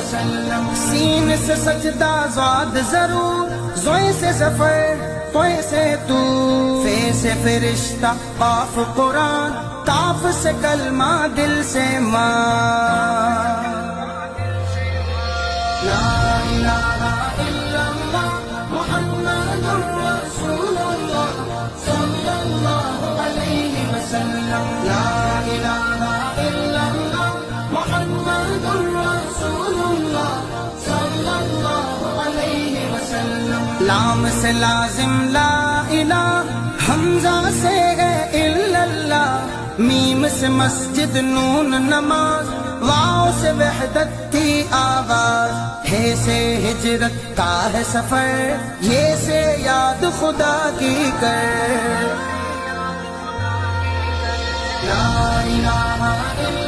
وسلم. سین سے سجدہ زاد ضرور، زوئیں سے ظفر، توئیں سے تو، فے سے فرشتہ، قاف قرآن، کاف سے کلمہ، دل سے ماں. لا الہ الا اللہ محمد رسول اللہ صلی اللہ علیہ وسلم. لا الہ الا اللہ محمد رسول اللہ صلی اللہ علیہ وسلم. لام سے لازم لا الہ، حمزہ سے ہے الا اللہ، میم سے مسجد، نون نماز، واو سے وحدت تھی آواز، ہے سے ہجرت کا ہے سفر، یہ سے یاد خدا کی کر. لا الہ الا